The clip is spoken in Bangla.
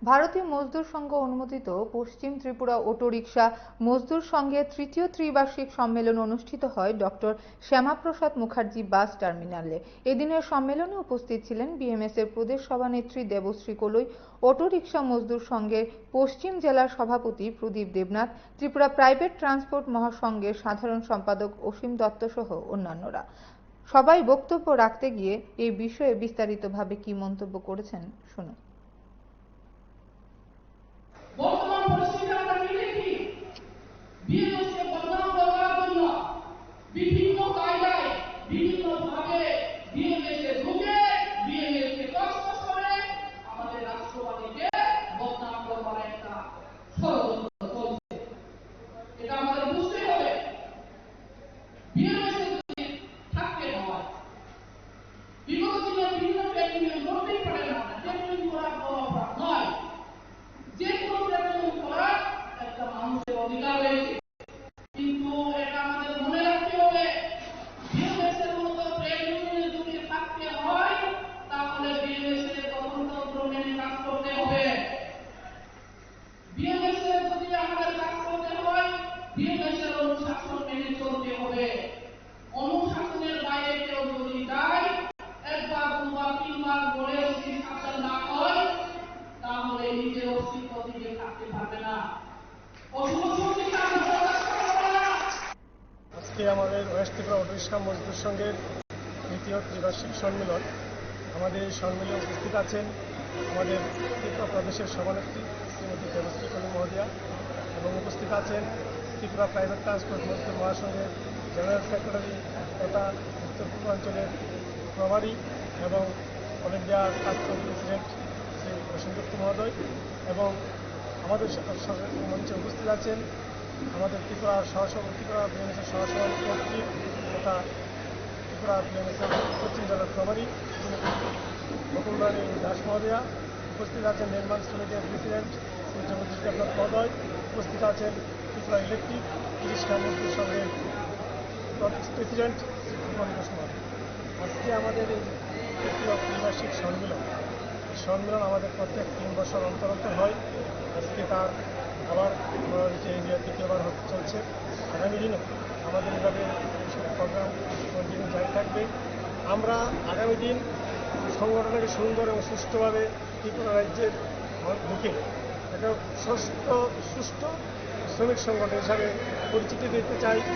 ভারতীয় মজদুর সংঘ অনুমোদিত পশ্চিম ত্রিপুরা অটোরিকশা মজদুর সংঘের তৃতীয় ত্রিবার্ষিক সম্মেলন অনুষ্ঠিত হয় ডক্টর শ্যামাপ্রসাদ মুখার্জি বাস টার্মিনালে। এদিনের সম্মেলনে উপস্থিত ছিলেন বিএমএস এর প্রদেশ সভানেত্রী দেবশ্রী কলই, অটোরিকশা মজদুর সংঘের পশ্চিম জেলার সভাপতি প্রদীপ দেবনাথ, ত্রিপুরা প্রাইভেট ট্রান্সপোর্ট মহাসংঘের সাধারণ সম্পাদক অসীম দত্ত সহ অন্যান্যরা। সবাই বক্তব্য রাখতে গিয়ে এই বিষয়ে বিস্তারিতভাবে কি মন্তব্য করেছেন শুনুন। বর্তমান পরিস্থিতি আমরা কি দেখি, বিএমএসকে বদনাম করার জন্য বিভিন্ন কায়দায় বিভিন্নভাবে বিএমএসকে ঢুকে বিএমএসকে কষ্ট করে আমাদের রাষ্ট্রবাদীকে বদনাম করবার একটা ষড়যন্ত্র চলছে। এটা আমাদের বুঝতে হবে। বিএমএস যদি থাকতে হয়, বিগত দিনে বিভিন্ন ট্রেড ইউনিয়ন করতেই পারে না, ট্রেড ইউনিয়ন করা বড় অপরাধ নয়। যে কোনো ট্রেড ইউনিয়ন করার একটা মানুষের অধিকার রয়েছে, কিন্তু এটা আমাদের মনে রাখতে হবে, বিএমএস এর মতো ট্রেড ইউনিয়নে যদি থাকতে হয় তাহলে বিএমএস এর গঠনতন্ত্র মেনে কাজ করতে হবে। বিএমএস এর যদি আমাদের কাজ করতে হয়, বিএমএস এর অনুশাসন মেনে চলতে হবে। অনুশাসনের বাইরে কেউ যদি যায়, একবার দুবার তিনবার বলে যদি শাসন না হয় তাহলে নিজের অস্তিত্ব টিকে থাকতে পারবে না। আজকে আমাদের ওয়েস্ট ত্রিপুরা অটোরিকশা মজদুর সংঘের দ্বিতীয় ত্রিবার্ষিক সম্মেলন। আমাদের এই সম্মেলনে উপস্থিত আছেন আমাদের ত্রিপুরা প্রদেশের সভানেত্রী শ্রীমতী দেবশ্রী কলই মহোদয়া, এবং উপস্থিত আছেন ত্রিপুরা প্রাইভেট ট্রান্সপোর্ট মজদুর মহাসংঘের জেনারেল সেক্রেটারি তথা উত্তর পূর্বাঞ্চলের প্রভারী এবং All India Transport President Shri Asim Dutta মহোদয়, এবং আমাদের মঞ্চে উপস্থিত আছেন আমাদের ত্রিপুরা বিএমএসের সহসভাপতি তথা ত্রিপুরা বিএমএসের পশ্চিম জেলার প্রভারী শ্রীমতী বকুলরানী দাস মহোদয়া, উপস্থিত আছেন নির্মাণ শ্রমিকের প্রেসিডেন্ট শ্রী জগদীশ দেবনাথ মহোদয়, উপস্থিত আছেন ত্রিপুরা ইলেকট্রিক রিক্সা মজদুর সংঘের প্রেসিডেন্ট শ্রী কুমার ঘোষ মহোদয়। আজকে আমাদের এই তৃতীয় ত্রিবার্ষিক সম্মেলন, সম্মেলন আমাদের প্রত্যেক 3 বছর অন্তর অন্তর হয়। আজকে তার আবার যে ইন্ডিয়া তৃতীয়বার চলছে। আগামী দিনে আমাদের এভাবে এইসব প্রোগ্রাম কন্টিনিউ জারি থাকবে। আমরা আগামী দিন সংগঠনকে সুন্দর এবং সুষ্ঠুভাবে ত্রিপুরা রাজ্যের ঢুকে একটা সুষ্ঠু শ্রমিক সংগঠন হিসাবে পরিচিতি দিতে চাই।